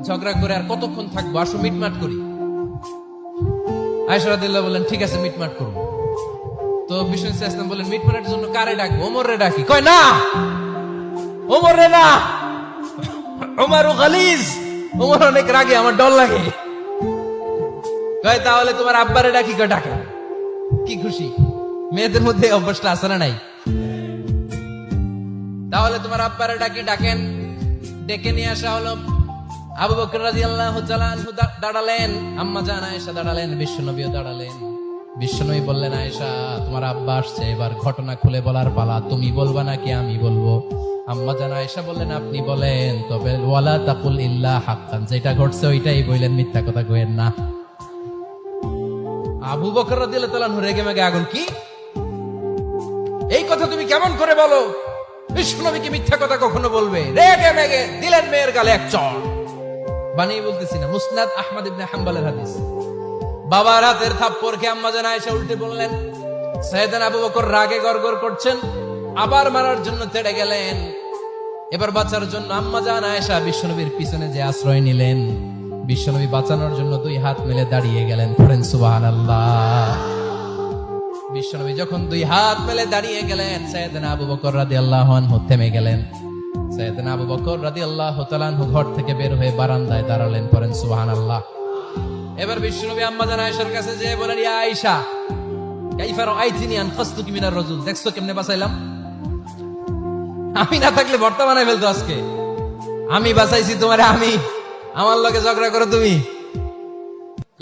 ঝগড়া করে আর কতক্ষণ থাকবো, আসো মিটমাট করি। আয়েশা রাদিয়াল্লাহু বললেন ঠিক আছে মিটমাট করবো। তো বিষ্ণু ইসলাম বললেন মিটমাটের জন্য কারে ডাকবো? ওমর রে ডাকি। কয় না, ওমর রে না, ওমর গালিজ, ওমর অনেক রাগে, আমার ডর লাগে। কয় তাহলে তোমার আব্বারে ডাকি। কয় ডাকেন। কি খুশি, মেয়েদের মধ্যে অভ্যাসটা আছে না নাই? তাহলে তোমার আব্বারে ডাকি, ডাকেন। ডেকে নিয়ে আসা হলো। আবু বকর রাদিয়াল্লাহু তাআলা আনহু দাঁড়ালেন, আম্মা জান আয়েশা দাঁড়ালেন, বিশ্বনবীও দাঁড়ালেন। বিশ্বনবী বললেন আয়েশা তোমার আব্বা আসছে, এবার ঘটনা খুলে বলার পালা, তুমি বলবা নাকি আমি বলবো? আম্মা জান আয়েশা বললেন আপনি বলেন, তবে ওয়ালা তাকুল ইল্লা হাক্কান, যেটা ঘটছে ওইটাই বললেন, মিথ্যা কথা কইেন না। আবু বকর রাদিয়াল্লাহু তাআলা রেগে মেগে আগুন, কি এই কথা তুমি কেমন করে বলো? বিশ্বনবীকে মিথ্যা কথা কখনো বলবে? রেগে মেগে দিলেন মেয়ের গালে এক চড়। বানিয়ে বলতেছি না, মুসনাদ আহমদ ইবনে হাম্বলের হাদিস। বাবার হাতের থাপ্পড় খেয়ে আম্মা জান আয়েশা উল্টে বললেন। সাইয়েদনা আবু বকর রাগে গড়গড় করছেন, আবার মারার জন্য তেড়ে গেলেন। এবার বাঁচার জন্য আম্মা জান আয়েশা বিশ্বনবীর পিছনে যে আশ্রয় নিলেন, বিশ্বনবী বাঁচানোর জন্য দুই হাত মেলে দাঁড়িয়ে গেলেন। পড়েন সুবহানাল্লাহ। বিশ্বনবী যখন দুই হাত মেলে দাঁড়িয়ে গেলেন, সাইয়েদনা আবু বকর রাদিয়াল্লাহু আনহু থেমে গেলেন। সাইয়েদনা আবু বকর রাদিয়াল্লাহু তাআলা আনহু ঘর থেকে বের হয়ে বারান্দায় দাঁড়ালেন। পড়েন সুবহানাল্লাহ। এবার বিশ্বনবী আম্মা জান আয়েশার কাছে যেয়ে বলেন, ইয়া আয়েশা কাইফা রাআইতিনি আন খাসতুকি মিনার রাজুল, দেখছো কেমনে বাঁচাইলাম? আমি না থাকলে ভর্তা বানাই ফেলতো আজকে। আমি বাঁচাইছি তোমারে, আমি, আমার লগে ঝগড়া করো তুমি।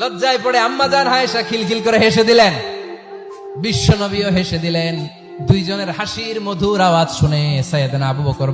লজ্জায় পড়ে আম্মা জান আয়েশা খিলখিল করে হেসে দিলেন, বিশ্বনবীও হেসে দিলেন। দুইজনের হাসির মধুর আওয়াজ শুনে সাইয়েদনা আবু বকর